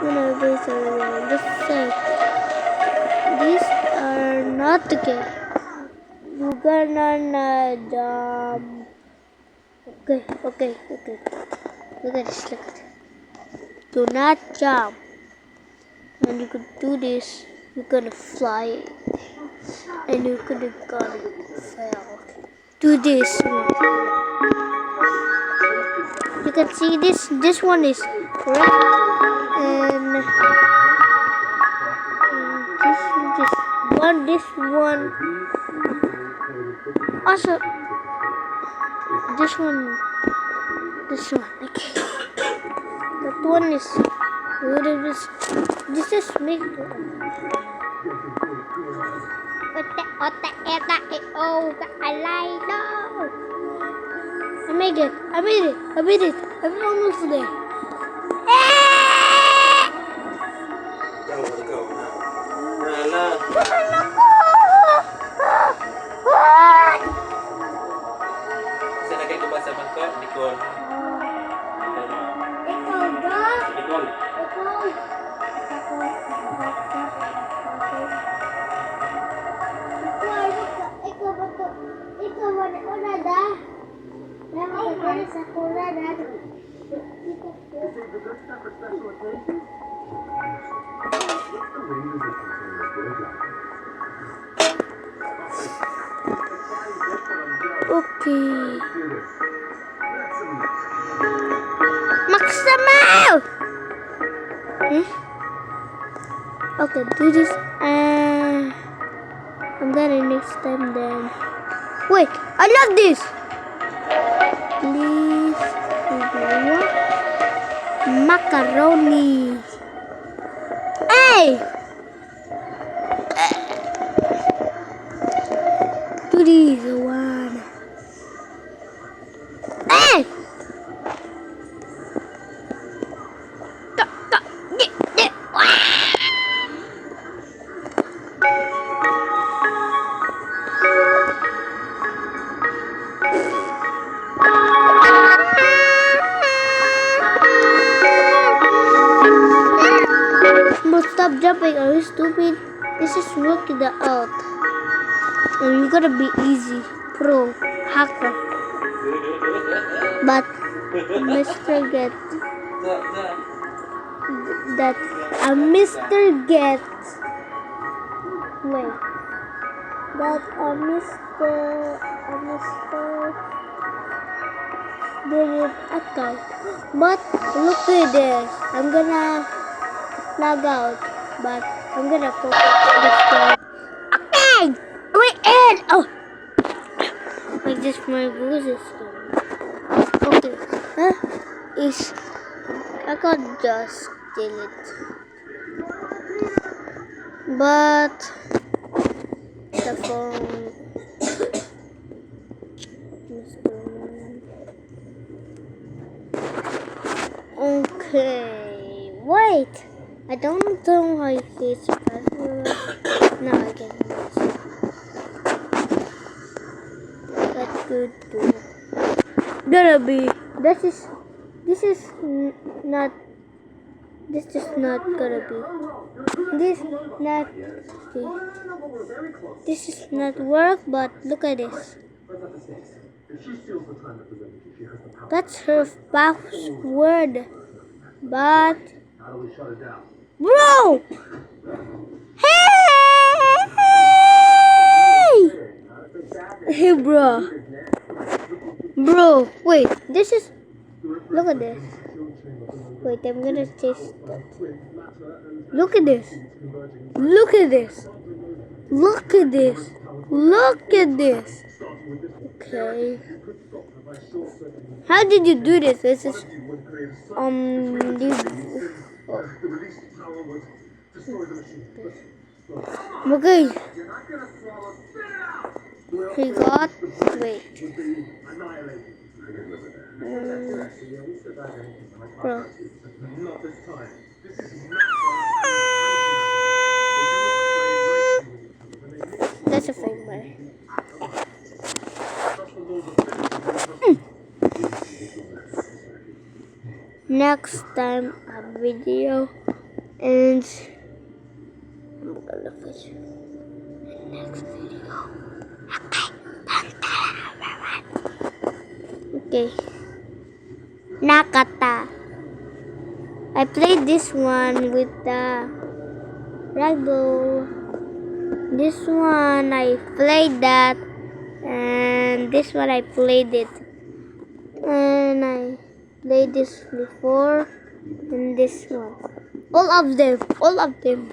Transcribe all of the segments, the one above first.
No, these are wrong. Just say these are not the game. You're gonna jump. Okay. Look at this. Look at this. Do not jump. And you could do this. You're gonna fly, and you could have gonna fail. Do this one. You can see this. This one is correct, and this one. Also, this one. Okay. That one is. This is me. I made it. I'm almost there. Sana kayo ba sa bangko? Likod. Ikaw ba? Likod. Ikaw ba na una da? Nakakagana sa kula na. Okay. Maximal! Okay, do this. I'm gonna next time then. Wait, I love this! Please, macaroni. Hey! Do this one. Hey! Stop jumping, are you stupid? This is working the out. And you gotta be easy, pro, hacker. But Mr. Get that Mr. Get wait. That Mr. didn't account. But look at this. I'm gonna log out, but I'm gonna focus this one. Okay! We're in! Oh! Like this, my voice is okay. I can't just steal it. But the phone. Okay. Wait! I don't know how you use the password. Now I can use it. That's good too. Gonna be. This is not gonna be. This is not work, but look at this. That's her password. But bro! Hey bro. Bro, wait, this is look at this. Wait, I'm gonna taste that. Look at this. Look at this. Look at this. Look at this. Okay. How did you do this? This is okay. He got wait. Bro. That's a fake way. Next time a video And I'm gonna finish next video. Okay. Nakata. I played this one with the ragdoll. This one I played that, and this one I played it. And I played this before, and this one. All of them. All of them.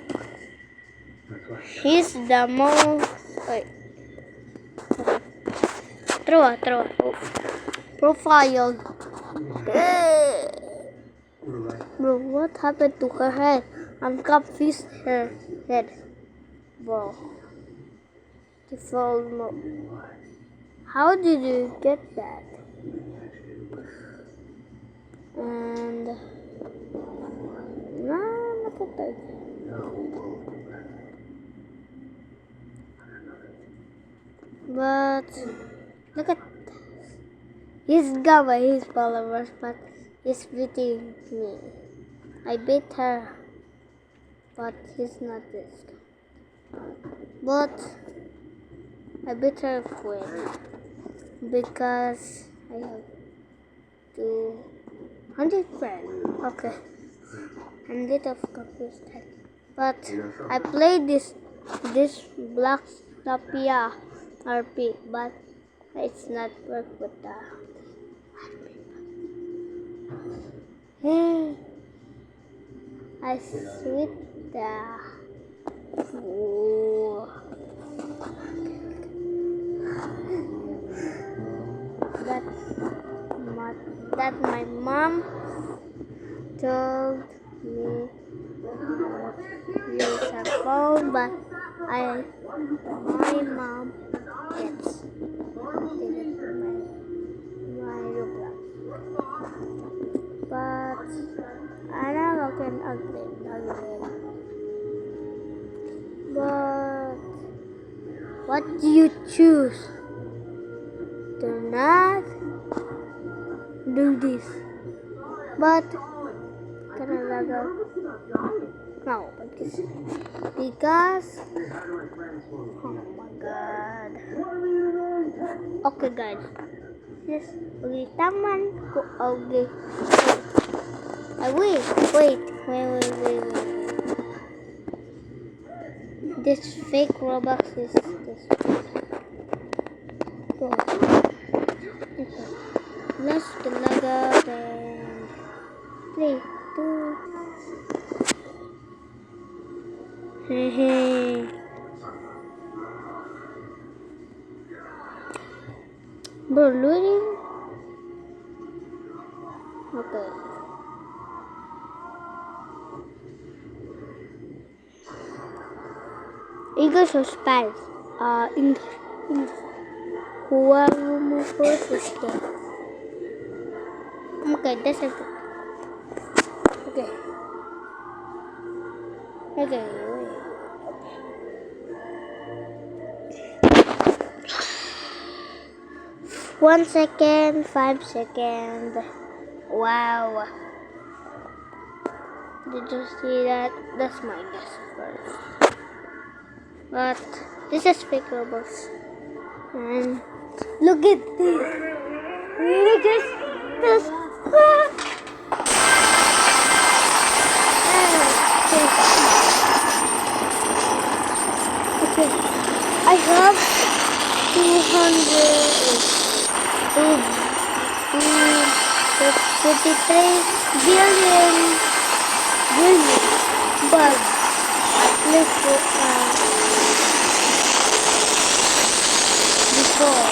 He's the most. Wait. Throw. Oh. Profile. Bro, what happened to her head? I'm confused. Her head. Bro. Default mode. How did you get that? And no, look at that. But look at he's gone by his followers, but he's beating me. I beat her, but he's not this guy. But I beat her quick because I have 200 friends. Okay, I'm a little confused. But I played this Black Tapia RP, but it's not work with the I sweet the that my mom told me use her phone, but my mom gets deleted my robux. But I never can update again. But what do you choose? Do not do this. But no, because oh my god. Okay guys. Yes, okay, taman ko. Okay. Wait. This fake robux is this. Go. Okay. Let's talaga and 3, 2. Hehe. Bro, looting. Okay. English or Spanish? English. Whoever move first is dead. Okay, that's it. Okay. Okay, wait. 1 second, 5 seconds. Wow. Did you see that? That's my guess first. But this is fake robots. And look at this. Look at this. Okay. I have 253 billion. But let's go before.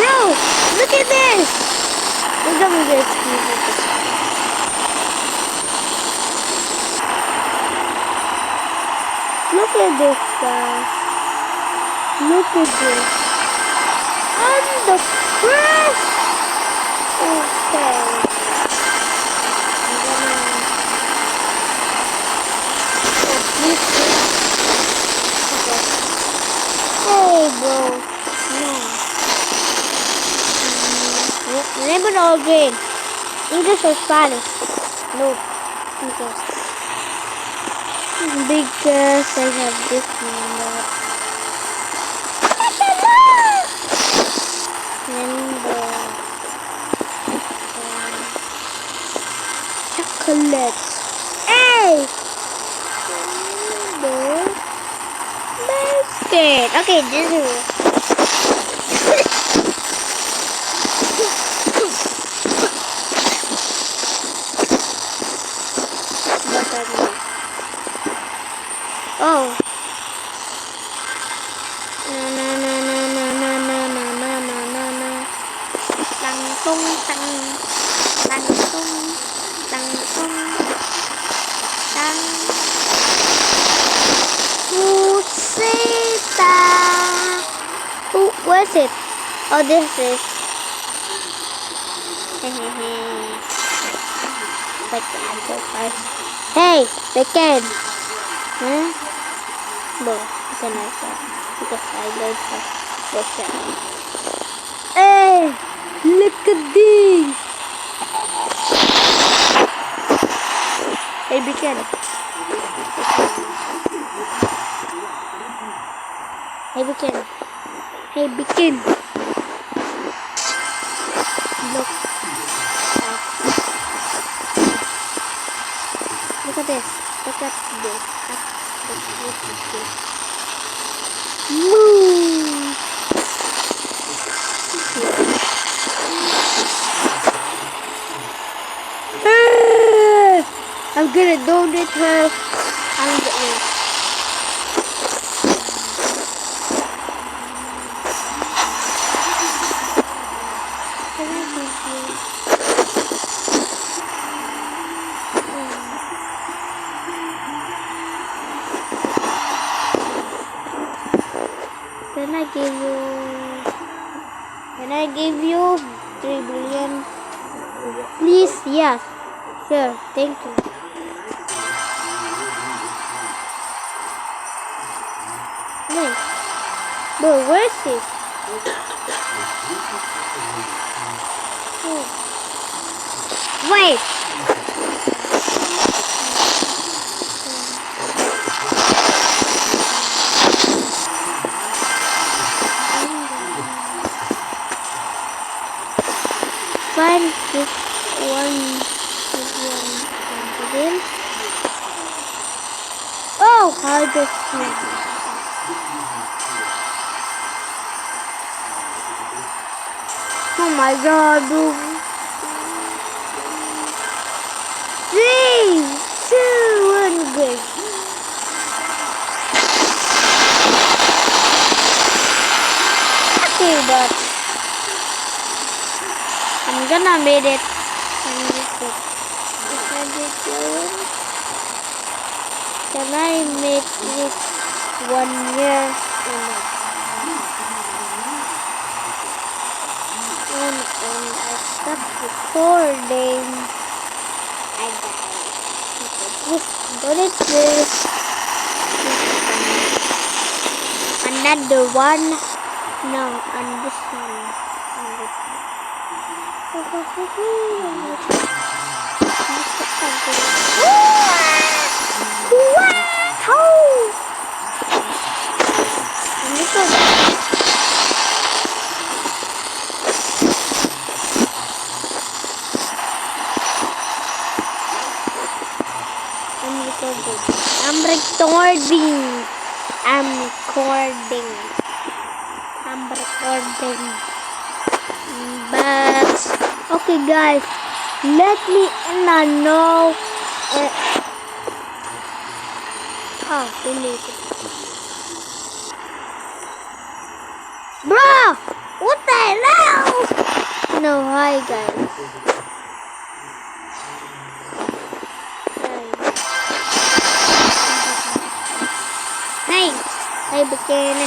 Bro, look at this! Look at this. Look at this, guys. Look at this. Oh the first. Okay. Hey, bro. No. Never know again. English or Spanish? No. English. Because I have this number. Number. Chocolate. Hey! Number. Basket. Okay, this is oh. Na. Tăng tung tăng tăng tung tăng tung tăng Pusita. Where's it? Oh, this is. Hey, they can. Huh? No, you can like that. Because I learned that. Hey, look at this. Hey, begin. Hey, begin. Hey, begin. Look. Look at this. Look at this. Move. I'm gonna donate her. I'm gonna. Can I give you 3 billion? Please, yes. Sure, thank you. Wait, bro, where's this? Oh. Wait. Find this one again. Oh, how does it? Oh my God, bro. 3, 2, 1, go. Okay, but I'm gonna make it. Can I make it 1 year? And I stop recording. I died. Please, please. Another one. No, and this one. I'm recording. But okay, guys, let me know. Oh, delete it. Bro, what the hell? No, hi guys. Hey, bikini.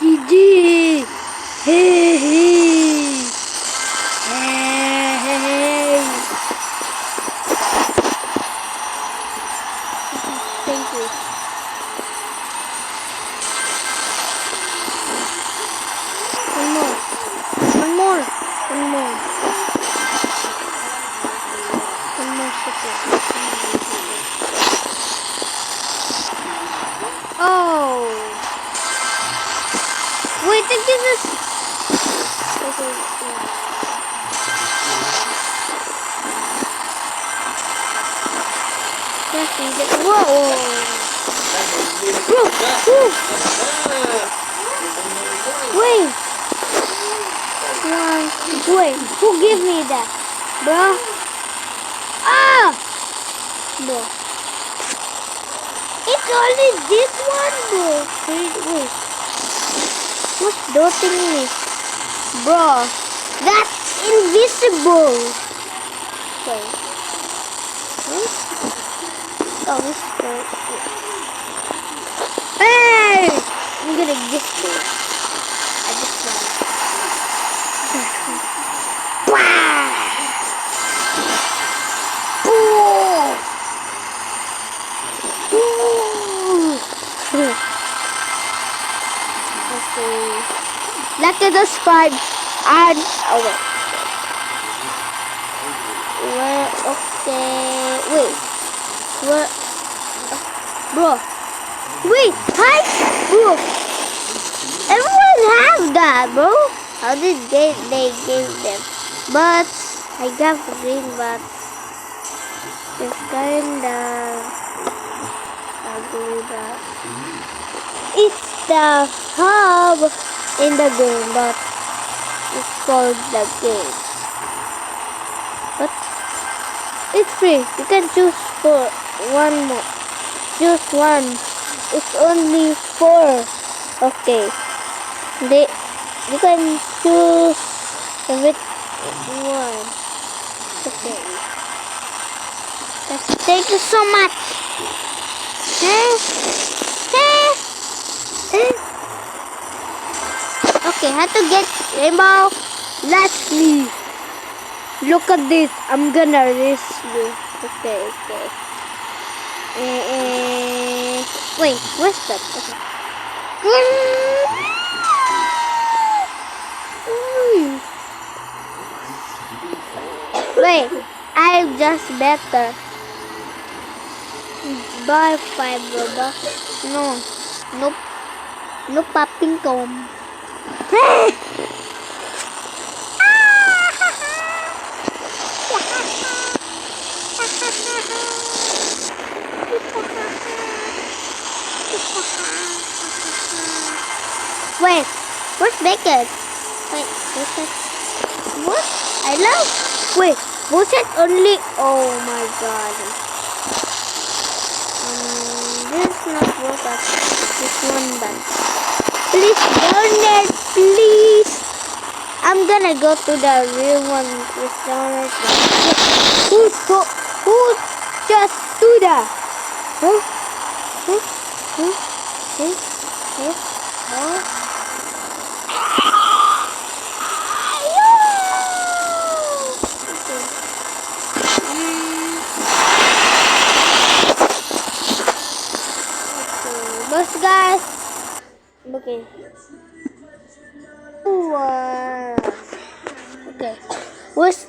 GG. Hey, hey. Hey, hey. Thank you. One more. One more. One more. One more second. Oh. Wait, I think this is. Okay. Whoa! Bro! Wait! Wait, who gave me that? Bro? Ah! Bro. It's only this one, bro. Wait. What's dotting me? Bro, that's invisible. Okay. Huh? Oh, this is hey! I'm gonna get you. I just want. Okay. Let us subscribe and oh wait. Okay. Wait. Where? Bro. Wait. Hi, bro. Everyone have that, bro. How did they give them? But I got green, but it's kinda ugly. But it's the hub in the game, but it's called the game. But it's free. You can choose for one more. Choose one. It's only 4. Okay. You can choose which one. Okay. Thank you so much. Okay, how to get rainbow? Let's leave. Look at this. I'm gonna race you. Okay. Wait, what's that? Okay. Wait, I'm just better. Buy 5 robux. No. Nope. No popping comb. Wait, where's Beckett? Wait, what's that? What? I love. Wait, was it only? Oh my god. This is not robot. This one bad. Please donate, please. I'm gonna go to the real one. Please donate. Who just do that? Huh? Boss guys. Okay. Okay. What's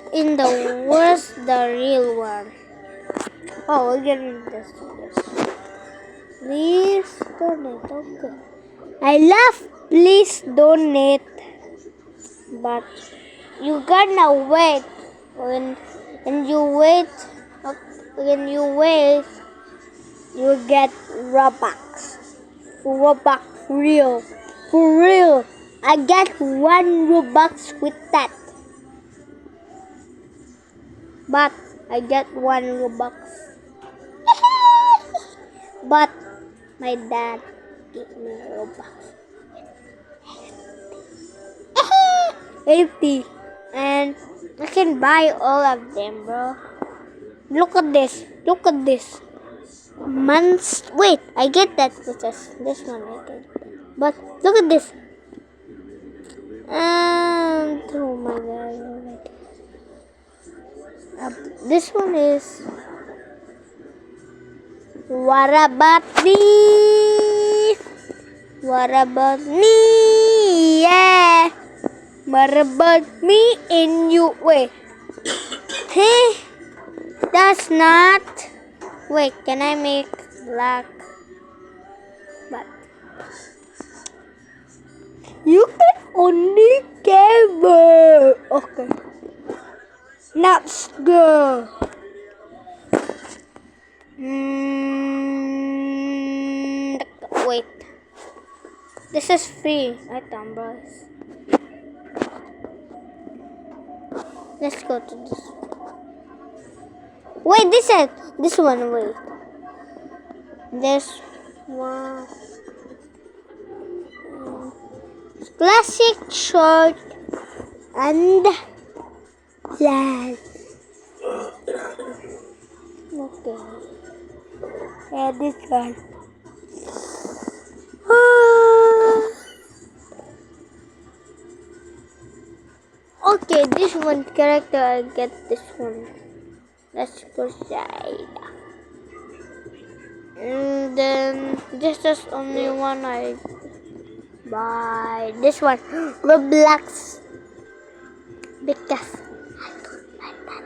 the real one? Oh, we're getting this. Please donate. Okay. I love please donate. But you gonna wait when you wait you get robux. Robux real. For real. I get 1 robux with that. But I get 1 robux. But my dad gave me robux. 80. And I can buy all of them, bro. Look at this. months. Wait, I get that. This one I get. But look at this. And oh my god. This one is. What about me? What about me? Yeah. What about me in you? Wait. Hey, that's not. Wait, can I make black? But you can only cover. Okay. Let's go. Wait. This is free. Bros. Let's go to this. Wait, this one. Wait. This one. Classic short and land. Okay. Yeah, this one. Okay, this one character, I get this one. Let's proceed. And then this is only one I buy. This one, Roblox. Because I don't like that.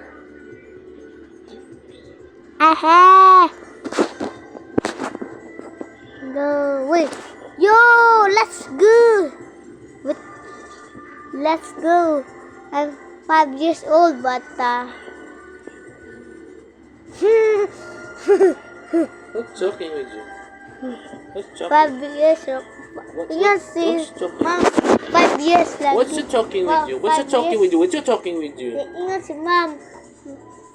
Aha! No, wait. Yo, let's go. Wait, let's go. I'm 5 years old, but What's joking with you? What's joking? 5 years old. What's joking? Mom, 5 years lagi. What's joking with you? What's joking with you? What's joking with you? Ingat si Mom.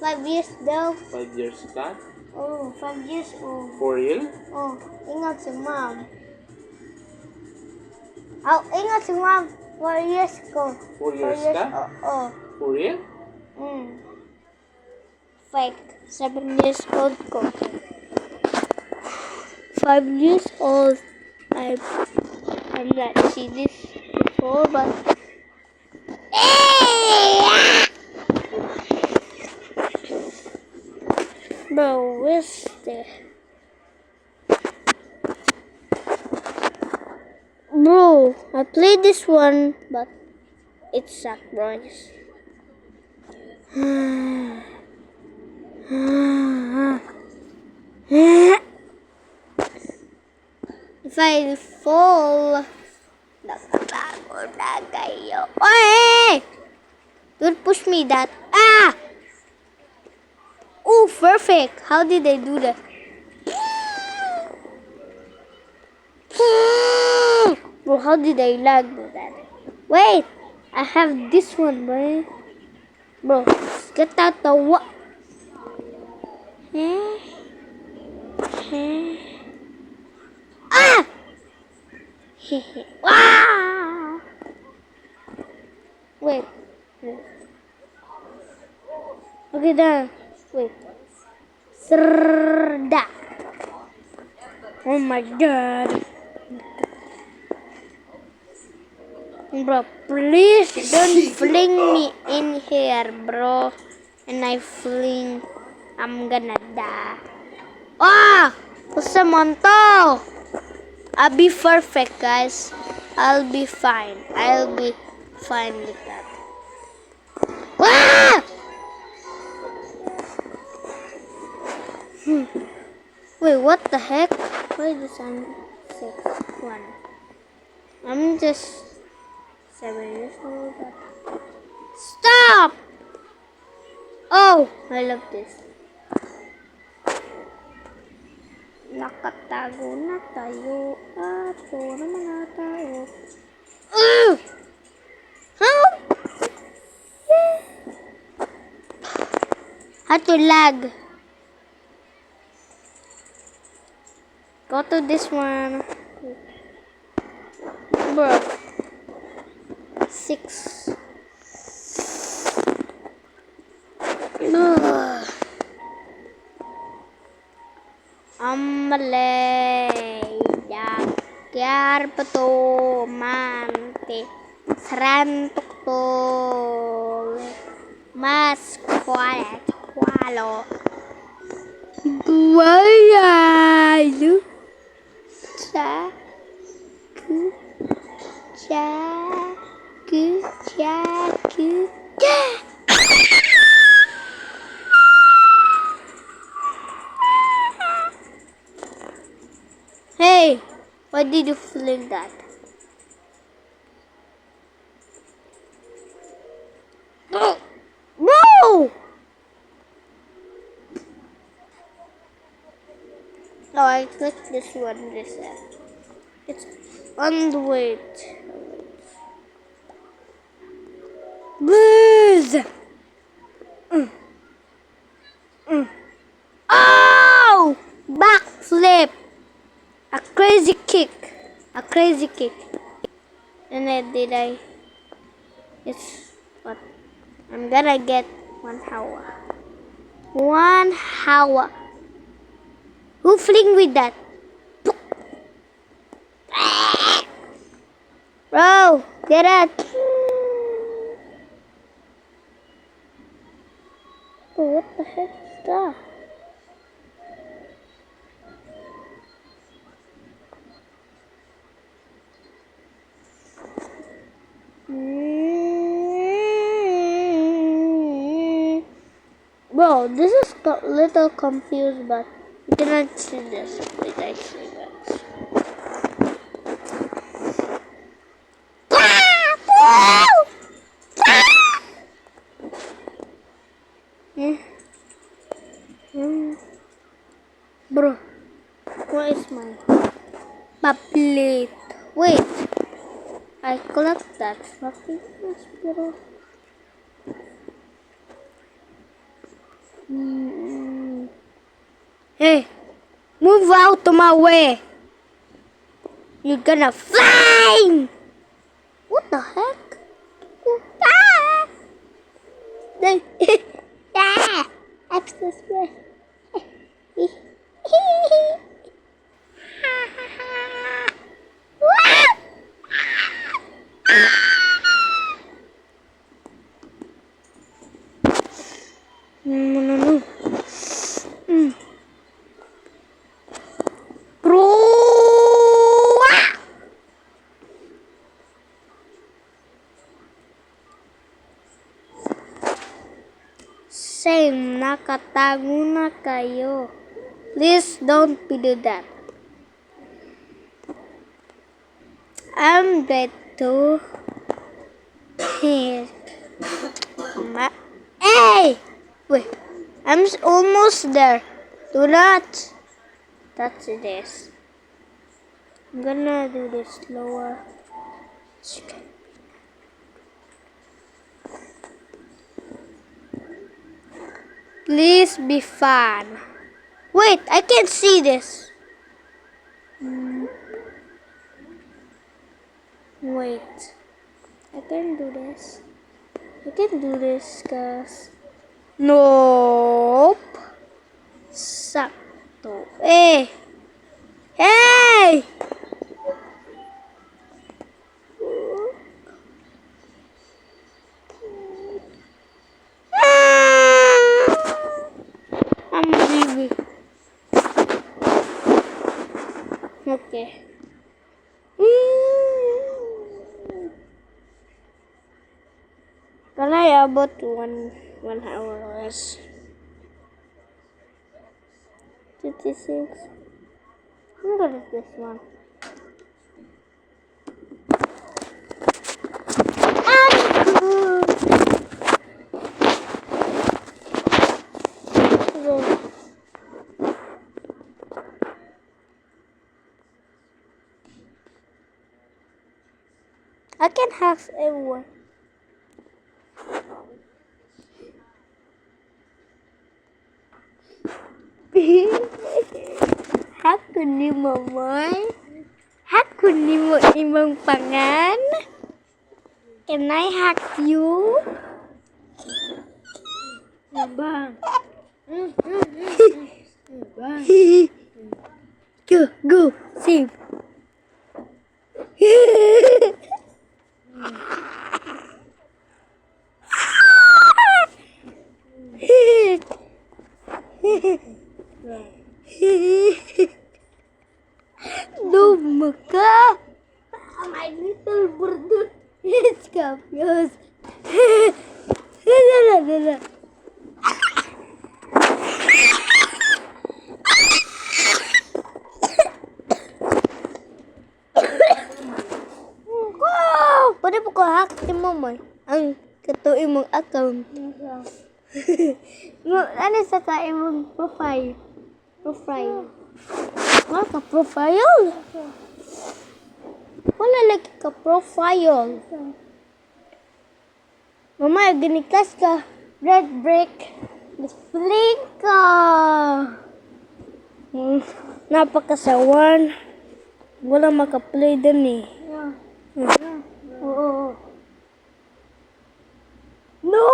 5 years daw. 5 years ka? Oh, 5 years old. For real? Oh, ingat si Mom. Oh, ingat si Mom. 4 years ko. 4 years ka? Oh. For real? Fake. 7 years old ko. 5 years old. I'm not seen this before, but bro, where's the bro? I played this one, but it sucked, bro. If I fall, nagtago na kayo. Oy! Don't push me that. Ah! Oh, perfect. How did I do that? Bro, how did I lag do that? Wait, I have this one, bro. Bro, get out the what? Ah! Wow! Wait. Okay, done. Wait. Srda. Oh my god. Bro, please don't fling me in here, bro. And I fling. I'm gonna die. Ah! Kusamon to! I'll be perfect, guys. I'll be fine. I'll be fine with that. Ah! Wait, what the heck? Why does I'm 6'1"? I'm just 7 years old. Stop! Oh, I love this. Nakatago na tayo at puro mga tao. Help! How to lag? Go to this one. Bro. 6. apa tuh mantik serantuk tuh mas kualo buaya lu caku caku caku Hey, why did you fling that? No! No, I clicked this one. It's on the way. Booze! Oh! Backflip! A crazy kick. And then did I? It's what? I'm gonna get 1 hour. 1 hour. Who fling with that? Bro, get it. Oh, what the heck is that? Bro, this is a little confused, but you cannot see this. Wait, I see that. Bro, what is my plate? Wait, I collect that. Bro. Hey, move out of my way. You're gonna fly. What the heck? Ah! Ah! I'm so scared. No. Bro! Same, nakatago na kayo. Please don't do that. I'm going to hit Hey! Wait, I'm almost there. Do not touch this. I'm gonna do this slower. Please be fun. Wait, I can't see this. Wait, I can do this. Guys. Nope. Sakto. Hey! I'm leaving. Okay. Can I about 1 hour less? 56. I'm gonna do this one. I'm good. I can have everyone. Haku ni Momoy. Haku ni mo imong pangan. Can I hack you? Bang. Go, save. El burdut. It's confused. Dala. Wow! Pwede po ko hack mo mo ang katuin mong account. Ano sa kain mong profile? Wala ka profile? Wala lagi ka profile. Mama, giniklas ka. Red break. Display ka. Napakasawan. Wala makaplay din eh. Oo. No!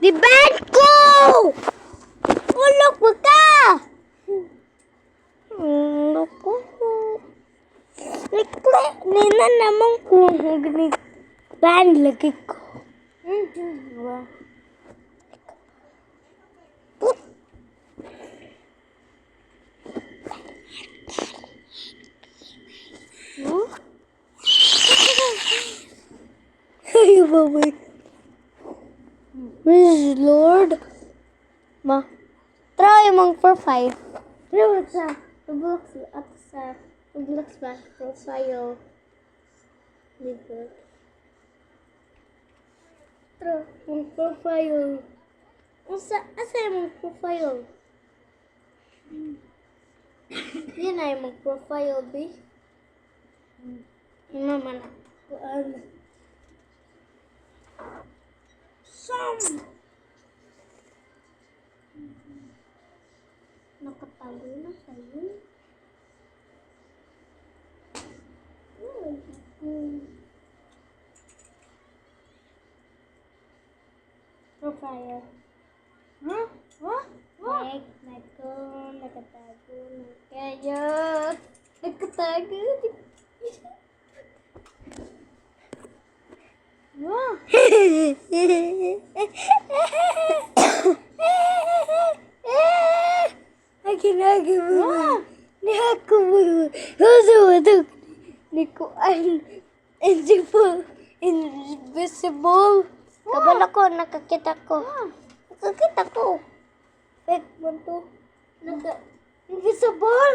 Di ban ko! Ulok mo ka! Loko. Likle, nina naman ko. Ban lagi ko. Ay, babay. Praise Lord. Ma, try mong profile. Try sa robux at sa robux ba profile. Libre. Try mong profile. Asa mong profile? Yan ay mong profile, B. Mama na. Nakatago na kayo. Profile. Huh? Nakatago na kayo. Nakatago. Wow. Lagi mo. Ni ako mo. Huwag ni ko invisible. Kabala ko, nakakita ko. Fake mo to. Invisible.